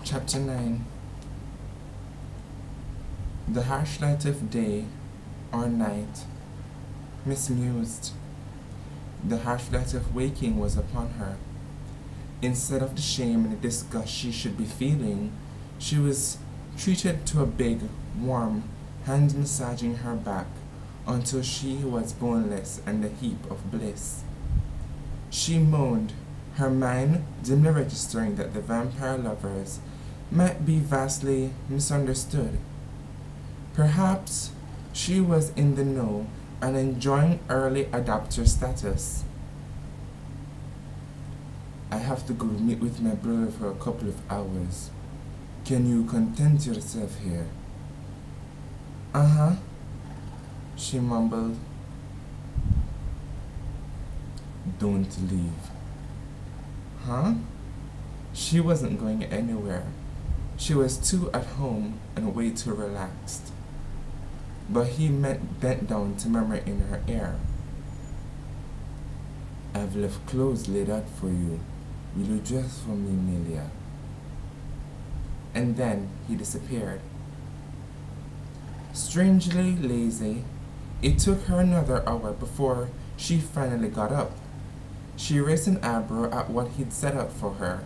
Chapter 9. The harsh light of day or night mismused. The harsh light of waking was upon her. Instead of the shame and the disgust she should be feeling, she was treated to a big, warm hand massaging her back until she was boneless and a heap of bliss. She moaned, her mind dimly registering that the vampire lovers might be vastly misunderstood. Perhaps she was in the know and enjoying early adopter status. I have to go meet with my brother for a couple of hours. Can you content yourself here? Uh-huh, she mumbled. Don't leave. Huh? She wasn't going anywhere. She was too at home and way too relaxed. But he bent down to murmur in her ear. I've left clothes laid out for you. Will you dress for me, Melia? And then he disappeared. Strangely lazy, it took her another hour before she finally got up. She raised an eyebrow at what he'd set out for her,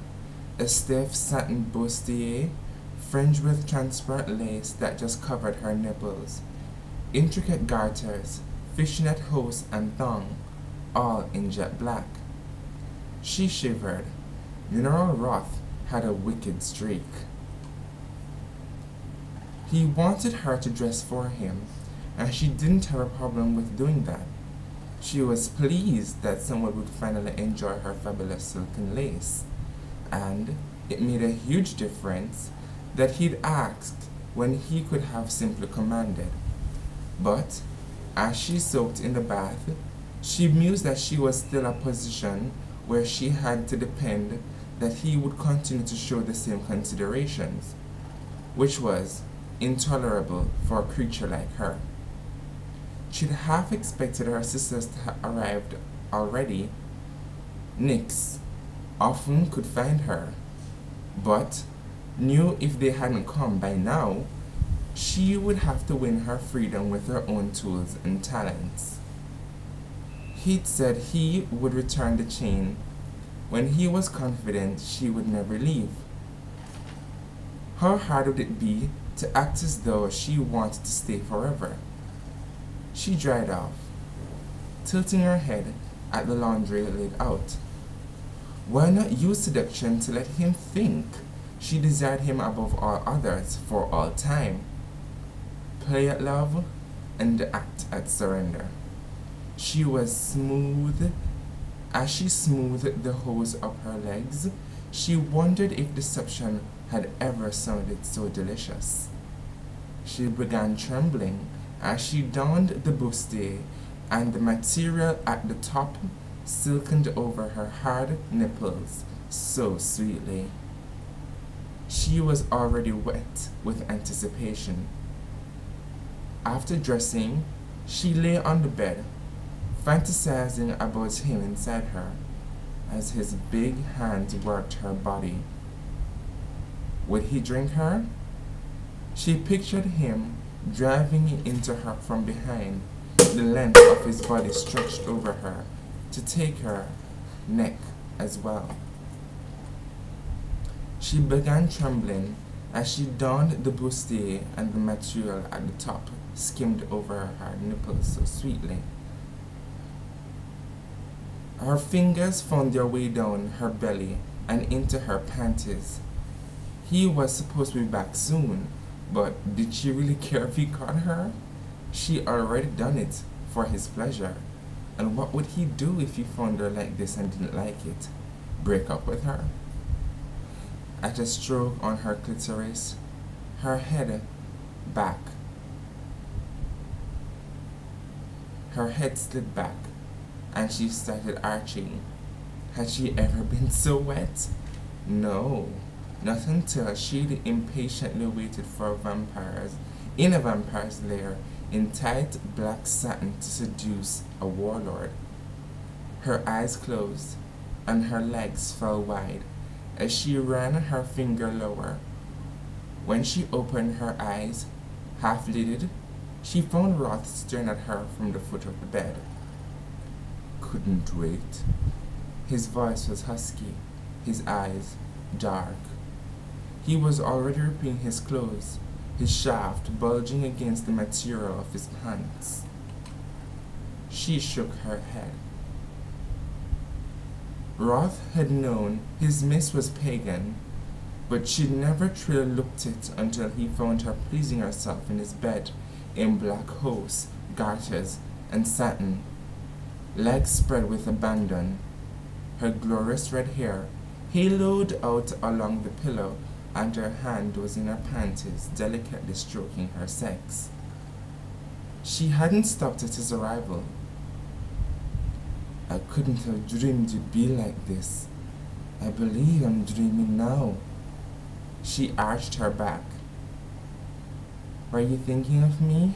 a stiff satin bustier fringed with transparent lace that just covered her nipples, intricate garters, fishnet hose and thong, all in jet black. She shivered. General Roth had a wicked streak. He wanted her to dress for him, and she didn't have a problem with doing that. She was pleased that someone would finally enjoy her fabulous silken lace, and it made a huge difference that he'd asked when he could have simply commanded. But as she soaked in the bath, she mused that she was still in a position where she had to depend that he would continue to show the same considerations, which was intolerable for a creature like her. She'd half expected her sisters to have arrived already. Nyx often could find her, but knew if they hadn't come by now, she would have to win her freedom with her own tools and talents. He'd said he would return the chain when he was confident she would never leave. How hard would it be to act as though she wanted to stay forever? She dried off, tilting her head at the laundry laid out. Why not use seduction to let him think she desired him above all others for all time? Play at love and act at surrender. She was smooth. As she smoothed the hose up her legs, she wondered if deception had ever sounded so delicious. She began trembling as she donned the bustier, and the material at the top silkened over her hard nipples so sweetly. She was already wet with anticipation. After dressing, she lay on the bed, fantasizing about him inside her, as his big hands worked her body. Would he drink her? She pictured him driving into her from behind, the length of his body stretched over her to take her neck as well. She began trembling as she donned the bustier, and the material at the top skimmed over her nipples so sweetly. Her fingers found their way down her belly and into her panties. He was supposed to be back soon, but did she really care if he caught her? She already done it for his pleasure. And what would he do if he found her like this and didn't like it? Break up with her? At a stroke on her clitoris, her head back. Her head slid back, and she started arching. Had she ever been so wet? No, not until she'd impatiently waited for vampires in a vampire's lair in tight black satin to seduce a warlord. Her eyes closed, and her legs fell wide as she ran her finger lower When she opened her eyes, half-lidded, she found Roth staring at her from the foot of the bed. Couldn't wait. His voice was husky, his eyes dark. He was already ripping his clothes, his shaft bulging against the material of his pants. She shook her head. Roth had known his miss was pagan, but she'd never truly looked it until he found her pleasing herself in his bed in black hose, garters, and satin, legs spread with abandon, her glorious red hair haloed out along the pillow, and her hand was in her panties, delicately stroking her sex. She hadn't stopped at his arrival. I couldn't have dreamed you'd be like this. I believe I'm dreaming now. She arched her back. Were you thinking of me?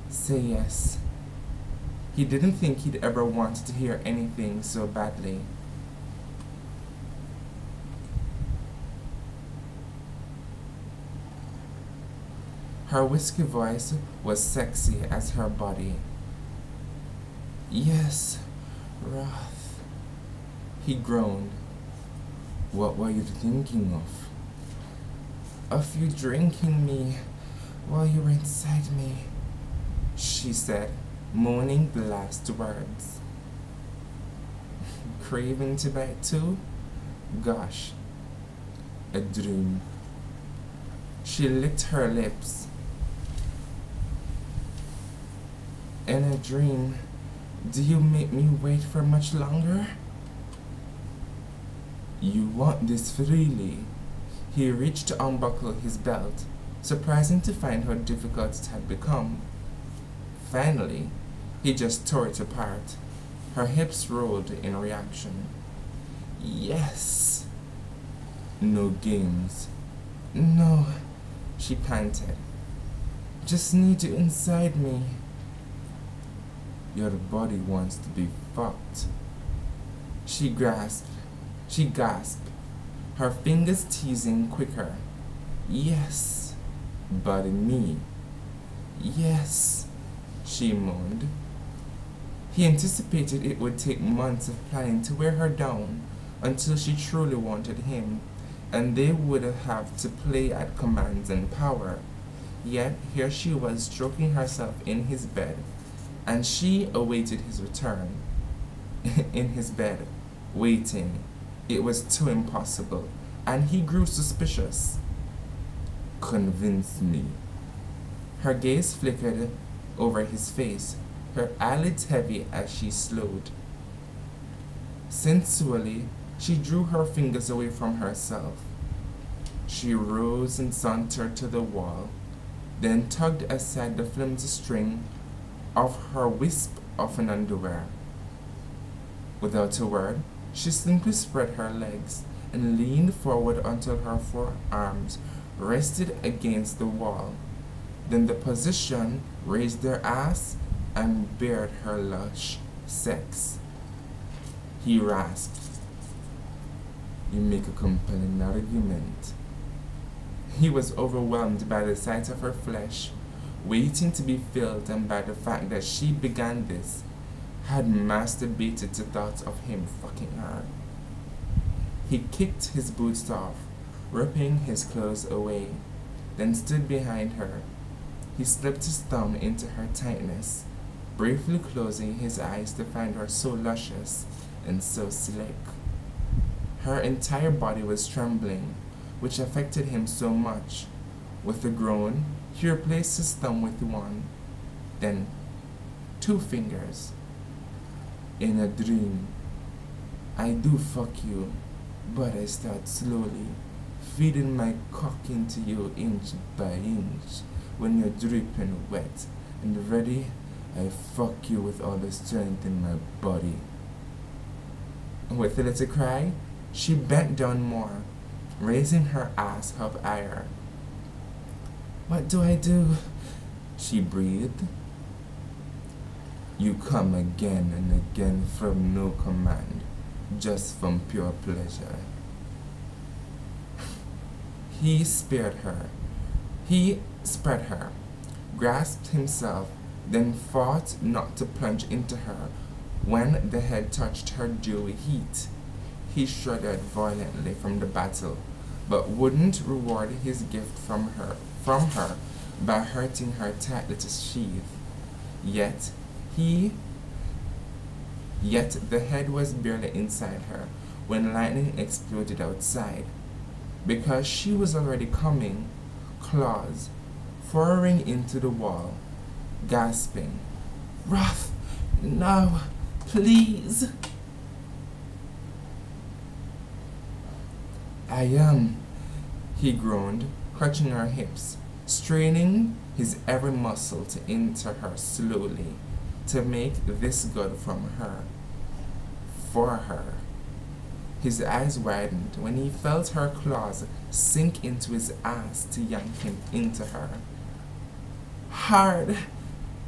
Say yes. He didn't think he'd ever wanted to hear anything so badly. Her whiskey voice was sexy as her body. Yes, Roth. He groaned. What were you thinking of? Of you drinking me while you were inside me, she said, moaning the last words. Craving to bite too? Gosh, a dream. She licked her lips. In a dream, do you make me wait for much longer? You want this freely. He reached to unbuckle his belt, surprising to find how difficult it had become. Finally, he just tore it apart. Her hips rolled in reaction. Yes. No games. No, she panted. Just need you inside me. Your body wants to be fucked. She gasped, her fingers teasing quicker. Yes, but me. Yes, she moaned. He anticipated it would take months of planning to wear her down until she truly wanted him, and they would have to play at commands and power. Yet here she was stroking herself in his bed, and she awaited his return. In his bed, waiting. It was too impossible, and he grew suspicious. Convince me. Her gaze flickered over his face, her eyelids heavy as she slowed. Sensually, she drew her fingers away from herself. She rose and sauntered to the wall, then tugged aside the flimsy string of her wisp of an underwear. Without a word, she simply spread her legs and leaned forward until her forearms rested against the wall. Then the position raised their ass and bared her lush sex. He rasped. You make a compelling argument. He was overwhelmed by the sight of her flesh, waiting to be filled, and by the fact that she began this, had masturbated to thoughts of him fucking her. He kicked his boots off, ripping his clothes away, then stood behind her. He slipped his thumb into her tightness, briefly closing his eyes to find her so luscious and so slick. Her entire body was trembling, which affected him so much. With a groan, he replaced his thumb with one, then 2 fingers. In a dream, I do fuck you, but I start slowly, feeding my cock into you inch by inch. When you're dripping wet and ready, I fuck you with all the strength in my body. With a little cry, she bent down more, raising her ass up higher. What do I do? She breathed. You come again and again from no command, just from pure pleasure. He spared her. He spread her, grasped himself, then fought not to plunge into her. When the head touched her dewy heat, he shuddered violently from the battle, but wouldn't reward his gift from her by hurting her tight little sheath. Yet the head was barely inside her when lightning exploded outside. Because she was already coming, claws furrowing into the wall, gasping, "Wrath, no, please." "I am," he groaned, clutching her hips, straining his every muscle to enter her slowly, to make this good from her, for her. His eyes widened when he felt her claws sink into his ass to yank him into her. "Hard,"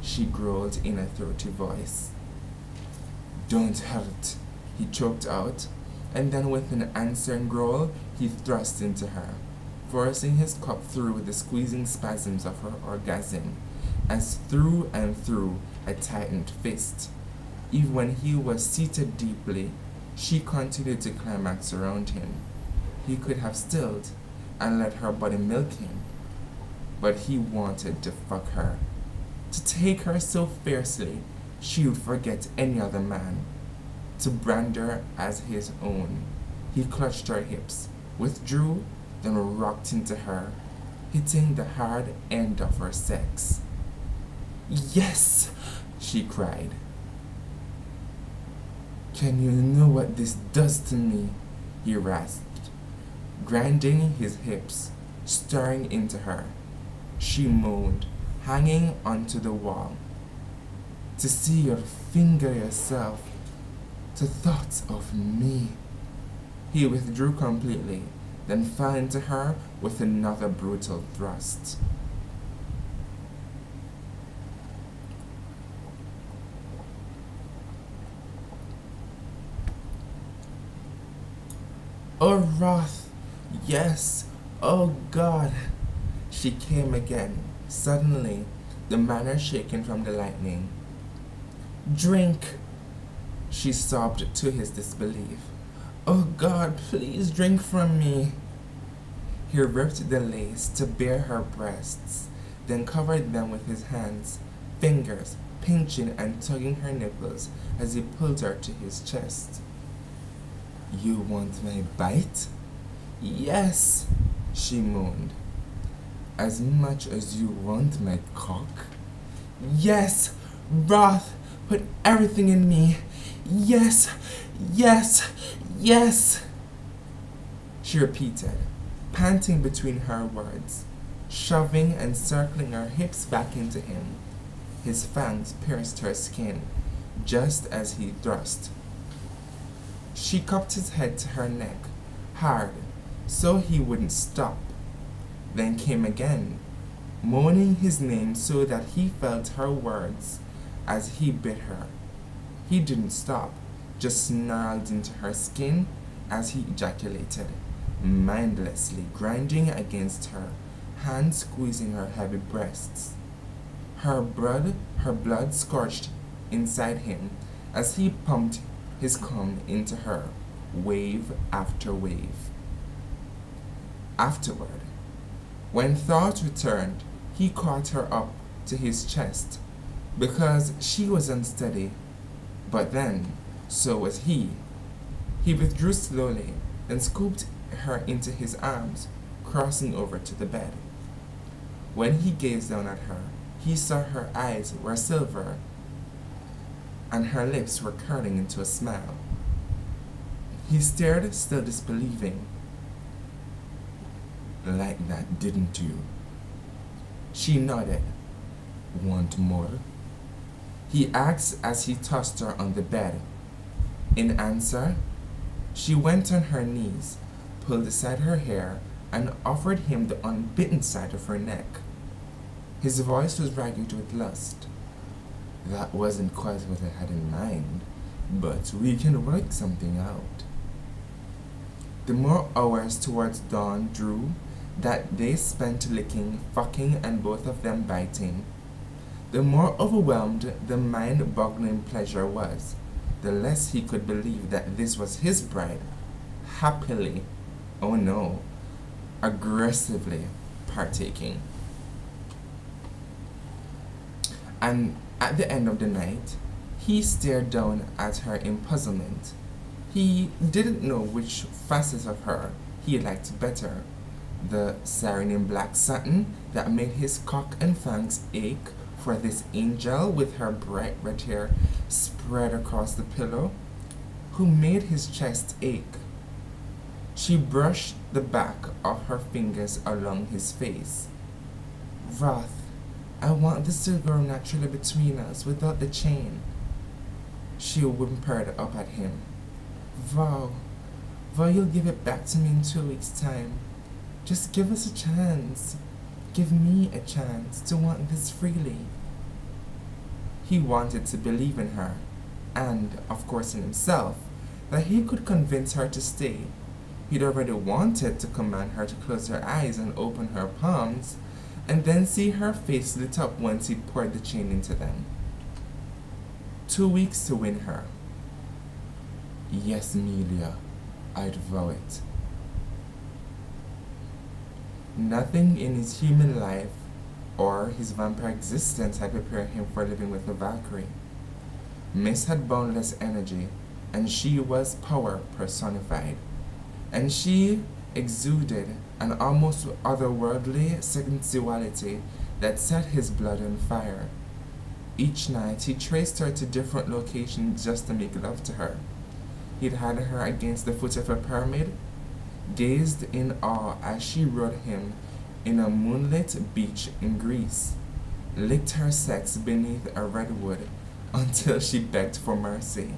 she growled in a throaty voice. "Don't hurt," he choked out, and then with an answering growl, he thrust into her, forcing his cup through the squeezing spasms of her orgasm, as through and through a tightened fist. Even when he was seated deeply, she continued to climax around him. He could have stilled and let her body milk him, but he wanted to fuck her, to take her so fiercely she would forget any other man, to brand her as his own. He clutched her hips, withdrew, then rocked into her, hitting the hard end of her sex. "Yes!" she cried. "Can you know what this does to me?" he rasped, grinding his hips, staring into her. She moaned, hanging onto the wall. "To see your finger yourself, to thoughts of me." He withdrew completely, then fell into her with another brutal thrust. "Oh, wrath, yes, oh God!" She came again, suddenly, the manner shaken from the lightning. "Drink!" she sobbed to his disbelief. "Oh God, please drink from me!" He ripped the lace to bare her breasts, then covered them with his hands, fingers pinching and tugging her nipples as he pulled her to his chest. "You want my bite?" "Yes," she moaned. "As much as you want my cock?" "Yes, wrath, put everything in me. Yes, yes, yes," she repeated, panting between her words, shoving and circling her hips back into him. His fangs pierced her skin, just as he thrust. She cupped his head to her neck, hard, so he wouldn't stop, then came again, moaning his name so that he felt her words as he bit her. He didn't stop, just snarled into her skin as he ejaculated, mindlessly grinding against her, hands squeezing her heavy breasts. Her blood scorched inside him as he pumped his cum into her, wave after wave. Afterward, when thought returned, he caught her up to his chest, because she was unsteady, but then, so was he. He withdrew slowly, then scooped her into his arms, crossing over to the bed. When he gazed down at her, he saw her eyes were silver, and her lips were curling into a smile. He stared, still disbelieving. "Like that, didn't you?" She nodded. "Want more?" he asked as he tossed her on the bed. In answer, she went on her knees, pulled aside her hair, and offered him the unbitten side of her neck. His voice was ragged with lust. "That wasn't quite what I had in mind, but we can work something out." The more hours towards dawn drew, that they spent licking, fucking, and both of them biting. The more overwhelmed the mind-boggling pleasure was, the less he could believe that this was his bride, happily, oh no, aggressively partaking. And at the end of the night, he stared down at her in puzzlement. He didn't know which facet of her he liked better. The siren in black satin that made his cock and fangs ache for this angel with her bright red hair spread across the pillow, who made his chest ache. She brushed the back of her fingers along his face. Wrath, I want this to grow naturally between us without the chain. She whimpered up at him. Vow, you'll give it back to me in 2 weeks' time. Just give us a chance. Give me a chance to want this freely. He wanted to believe in her, and, of course, in himself, that he could convince her to stay. He'd already wanted to command her to close her eyes and open her palms, and then see her face lit up once he poured the chain into them. 2 weeks to win her. Yes, Melia, I'd vow it. Nothing in his human life or his vampire existence had prepared him for living with a Valkyrie. Miss had boundless energy, and she was power personified. And she exuded an almost otherworldly sensuality that set his blood on fire. Each night he traced her to different locations just to make love to her. He'd had her against the foot of a pyramid, gazed in awe as she rode him in a moonlit beach in Greece, licked her sex beneath a redwood until she begged for mercy.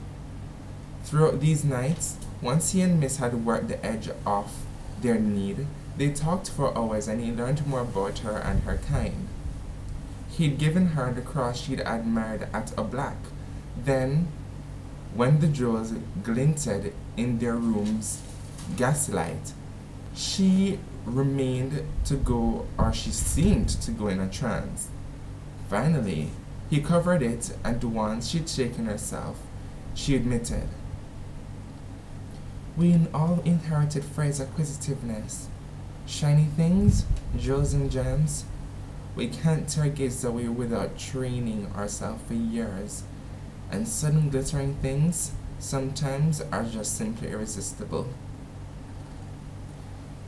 Throughout these nights, once he and Miss had worked the edge off their need, they talked for hours and he learned more about her and her kind. He'd given her the cross she'd admired at a black. Then, when the jewels glinted in their room's gaslight, she remained to go, or she seemed to go, in a trance. Finally, he covered it, and once she'd shaken herself, she admitted, "We all inherited Frey's acquisitiveness. Shiny things, jewels and gems. We can't tear gaze away without training ourselves for years. And sudden glittering things sometimes are just simply irresistible."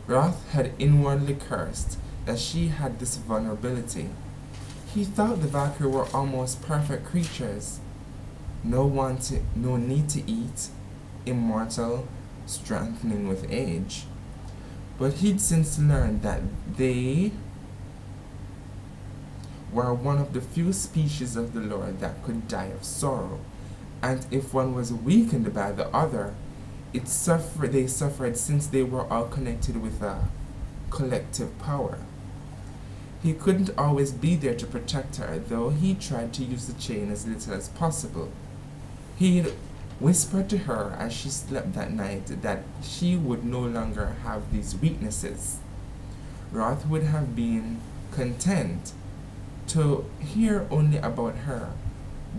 Wrath had inwardly cursed that she had this vulnerability. He thought the Valkyrie were almost perfect creatures. No need to eat, immortal, strengthening with age. But he'd since learned that they were one of the few species of the Lord that could die of sorrow, and if one was weakened by the other, they suffered since they were all connected with a collective power. He couldn't always be there to protect her, though he tried to use the chain as little as possible. He'd whispered to her as she slept that night that she would no longer have these weaknesses. Wrath would have been content to hear only about her,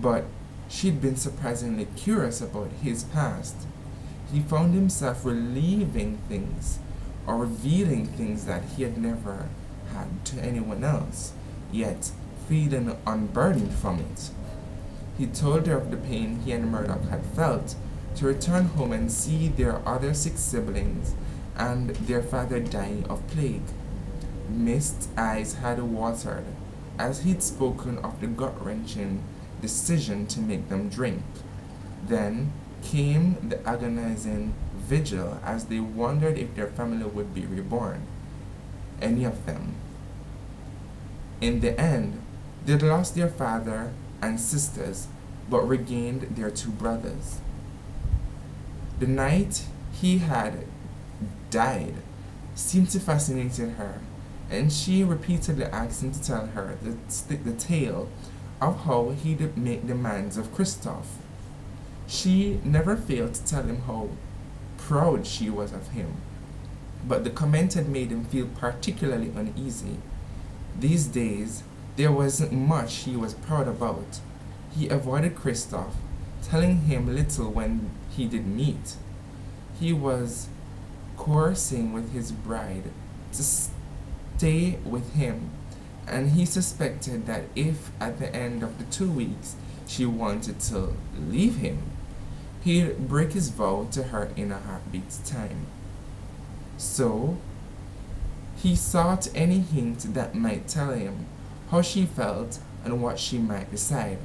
but she'd been surprisingly curious about his past. He found himself relieving things or revealing things that he had never had to anyone else, yet feeling unburdened from it. He told her of the pain he and Murdoch had felt to return home and see their other 6 siblings and their father dying of plague. Mist's eyes had watered as he'd spoken of the gut-wrenching decision to make them drink. Then came the agonizing vigil as they wondered if their family would be reborn. Any of them. In the end, they'd lost their father and sisters, but regained their 2 brothers. The night he had died seemed to fascinate her, and she repeatedly asked him to tell her the tale of how he'd make demands of Christoph. She never failed to tell him how proud she was of him. but the comment had made him feel particularly uneasy. These days, there wasn't much he was proud about. He avoided Christoph, telling him little when he did meet. He was coercing with his bride to stay with him, and he suspected that if at the end of the 2 weeks she wanted to leave him, he'd break his vow to her in a heartbeat's time. So, he sought any hint that might tell him how she felt and what she might decide,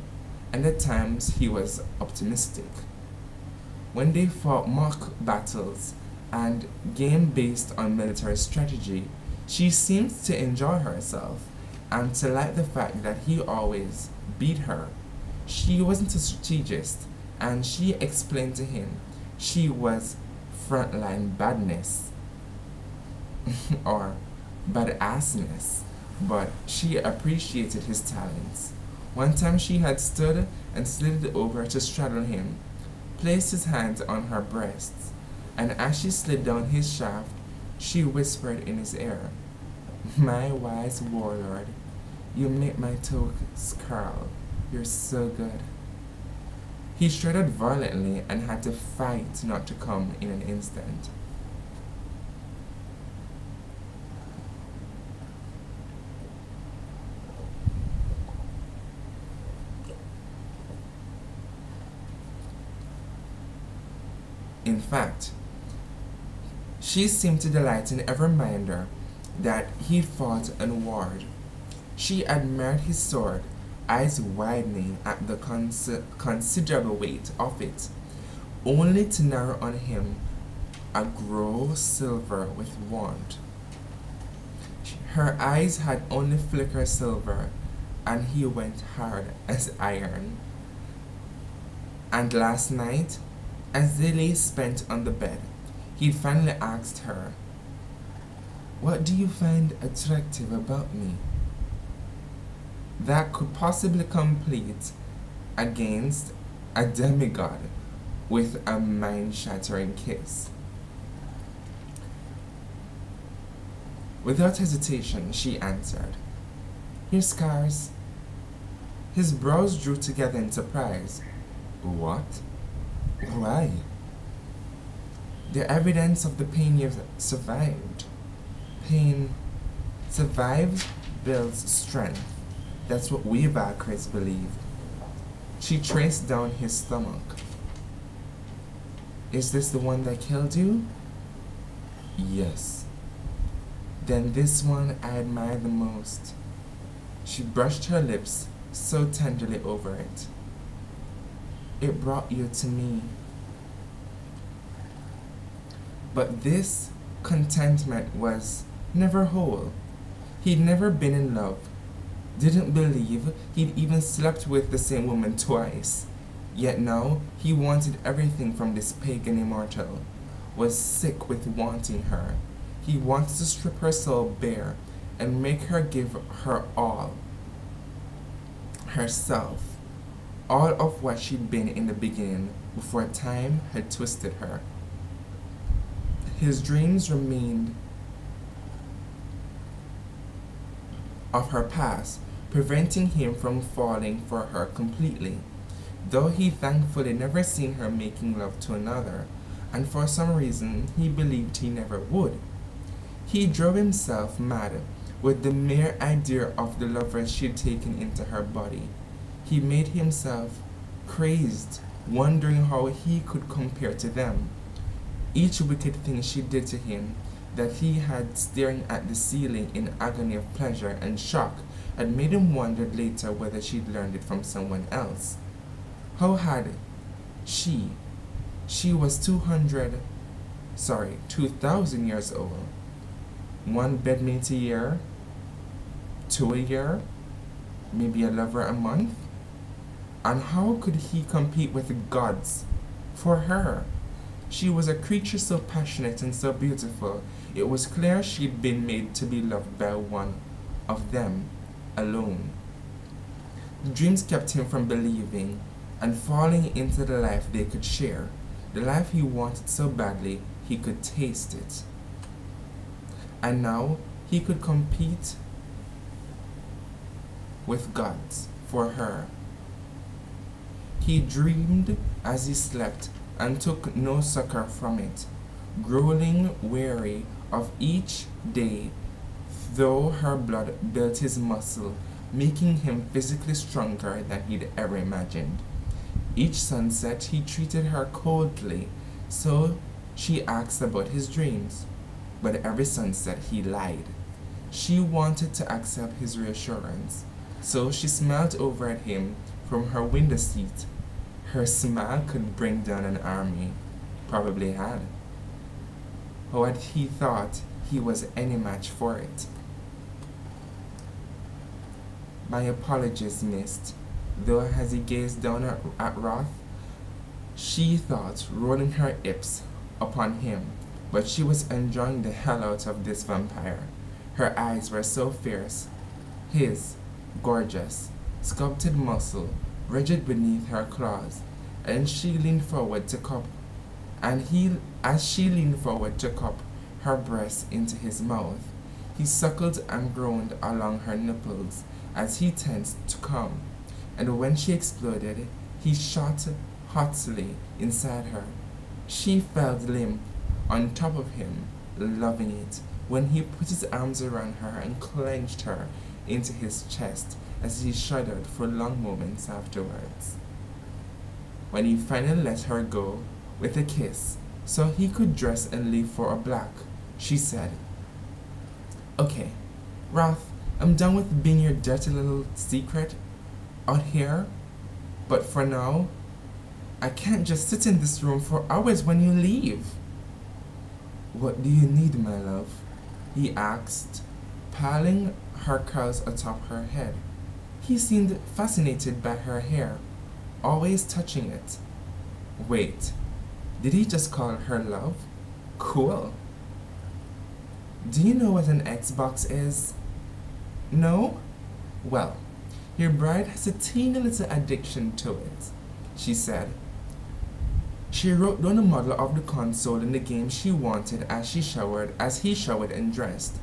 and at times he was optimistic. When they fought mock battles and game based on military strategy, she seemed to enjoy herself and to like the fact that he always beat her. She wasn't a strategist, and she explained to him she was frontline badness or badassness, but she appreciated his talents. One time she had stood and slid over to straddle him, placed his hands on her breasts, and as she slid down his shaft, she whispered in his ear, "My wise warlord, you make my toes curl. You're so good." He shuddered violently and had to fight not to come in an instant. In fact, she seemed to delight in every reminder that he'd fought and warred. She admired his sword, eyes widening at the considerable weight of it, only to narrow on him a grow silver with want. Her eyes had only flickered silver, and he went hard as iron. And last night, as they lay spent on the bed, he finally asked her, "What do you find attractive about me that could possibly compete against a demigod with a mind-shattering kiss?" Without hesitation, she answered, "Your scars." His brows drew together in surprise. "What? Why?" "The evidence of the pain you've survived. Pain survives builds strength. That's what we Valkyries believe." She traced down his stomach. "Is this the one that killed you?" "Yes." "Then this one I admire the most." She brushed her lips so tenderly over it. "It brought you to me." But this contentment was never whole. He'd never been in love, didn't believe he'd even slept with the same woman twice. Yet now he wanted everything from this pagan immortal, was sick with wanting her. He wanted to strip her soul bare and make her give her all, herself, all of what she'd been in the beginning before time had twisted her. His dreams remained of her past, preventing him from falling for her completely, though he thankfully never seen her making love to another, and for some reason he believed he never would. He drove himself mad with the mere idea of the lovers she'd taken into her body. He made himself crazed, wondering how he could compare to them. Each wicked thing she did to him, that he had staring at the ceiling in agony of pleasure and shock, had made him wonder later whether she'd learned it from someone else. How had she was 2,000 years old. One bedmate a year, 2 a year, maybe a lover a month? And how could he compete with the gods? For her, she was a creature so passionate and so beautiful, it was clear she'd been made to be loved by one of them alone. The dreams kept him from believing and falling into the life they could share, the life he wanted so badly he could taste it. and now he could compete with gods for her. He dreamed as he slept and took no succor from it, growing weary of each day, though her blood built his muscle, making him physically stronger than he'd ever imagined. Each sunset he treated her coldly, so she asked about his dreams, but every sunset he lied. She wanted to accept his reassurance, so she smiled over at him from her window seat. Her smile could bring down an army, probably had. What he thought he was any match for it. My apologies, missed, though as he gazed down at Roth, she thought, rolling her hips upon him, but she was enjoying the hell out of this vampire. Her eyes were so fierce, his gorgeous, sculpted muscle rigid beneath her claws, and she leaned forward to cup, as she leaned forward to cup her breast into his mouth, he suckled and groaned along her nipples as he tensed to come, and when she exploded, he shot hotly inside her. She felt limp on top of him, loving it, when he put his arms around her and clenched her into his chest as he shuddered for long moments afterwards. When he finally let her go with a kiss, so he could dress and leave for a black, she said, "Okay, Ralph, I'm done with being your dirty little secret out here, but for now, I can't just sit in this room for hours when you leave." "What do you need, my love?" he asked, piling her curls atop her head. He seemed fascinated by her hair, always touching it. Wait, did he just call her love? Cool. "Do you know what an Xbox is?" "No?" "Well, your bride has a teeny little addiction to it," she said. She wrote down the model of the console in the game she wanted as he showered and dressed.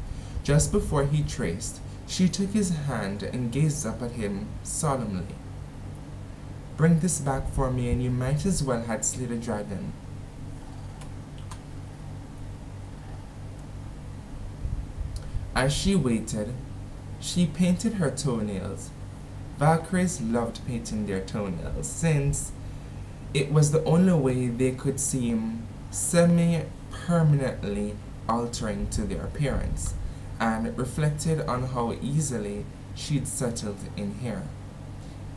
Just before he traced, she took his hand and gazed up at him solemnly. "Bring this back for me and you might as well had slayed a dragon." As she waited, she painted her toenails. Valkyries loved painting their toenails, since it was the only way they could seem semi-permanently altering to their appearance, and reflected on how easily she'd settled in hair.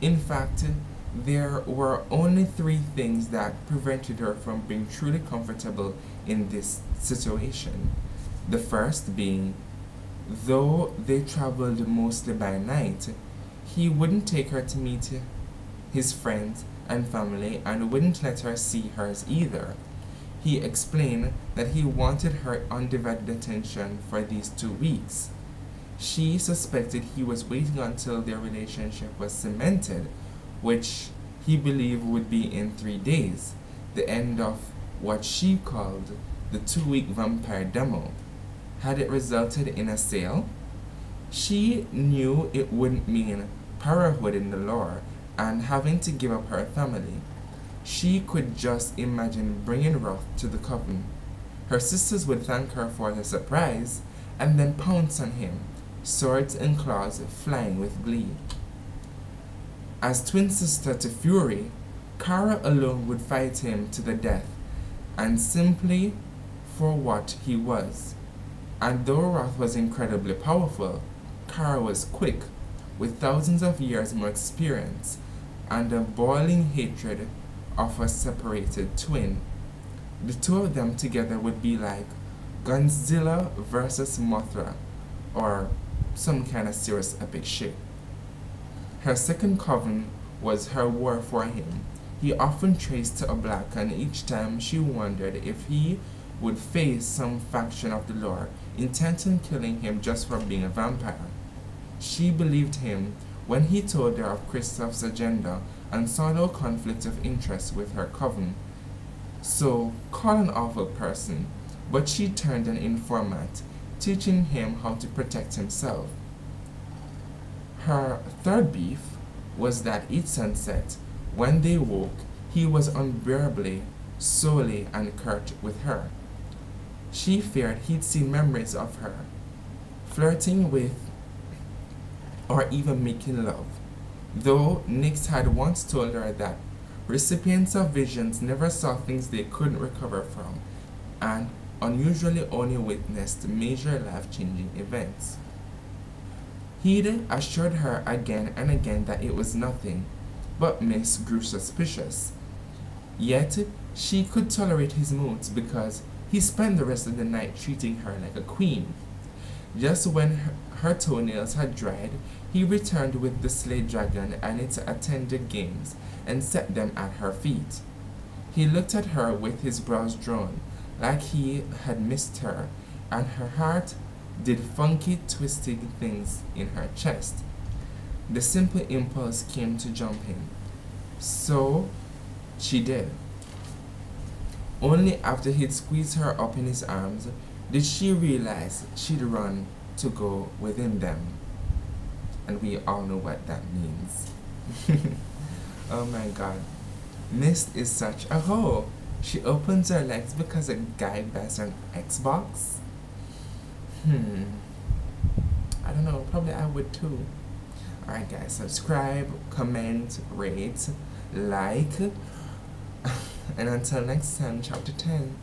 In fact, there were only 3 things that prevented her from being truly comfortable in this situation. The first being, though they traveled mostly by night, he wouldn't take her to meet his friends and family and wouldn't let her see hers either. He explained that he wanted her undivided attention for these 2 weeks. She suspected he was waiting until their relationship was cemented, which he believed would be in 3 days, the end of what she called the 2-week vampire demo. Had it resulted in a sale? She knew it wouldn't mean parenthood in the lore and having to give up her family. She could just imagine bringing Roth to the coven. Her sisters would thank her for the surprise and then pounce on him, swords and claws flying with glee. As twin sister to Fury, Kara alone would fight him to the death, and simply for what he was. And though Roth was incredibly powerful, Kara was quick, with thousands of years more experience, and a boiling hatred of a separated twin. The 2 of them together would be like Godzilla versus Mothra, or some kind of serious epic shit. Her second coven was her war for him. He often traced to a black, and each time she wondered if he would face some faction of the lore intent on killing him just for being a vampire. She believed him when he told her of Kristoff's agenda and saw no conflict of interest with her coven. So, call an awful person, but she turned an informant teaching him how to protect himself. Her third beef was that each sunset, when they woke, he was unbearably, surly, and curt with her. She feared he'd see memories of her, flirting with or even making love, though Nix had once told her that recipients of visions never saw things they couldn't recover from, and unusually only witnessed major life-changing events. He'd assured her again and again that it was nothing, but Miss grew suspicious. Yet, she could tolerate his moods because he spent the rest of the night treating her like a queen. Just when her toenails had dried, he returned with the Slay Dragon and its attendant games and set them at her feet. He looked at her with his brows drawn, like he had missed her, and her heart did funky twisting things in her chest. The simple impulse came to jump him. So she did. Only after he'd squeezed her up in his arms did she realize she'd run to go within them. And we all know what that means. Oh my god. Mist is such a hoe. She opens her legs because a guy buys her an Xbox? I don't know, probably I would too. Alright guys, subscribe, comment, rate, like, and until next time, chapter 10.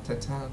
Ta-ta.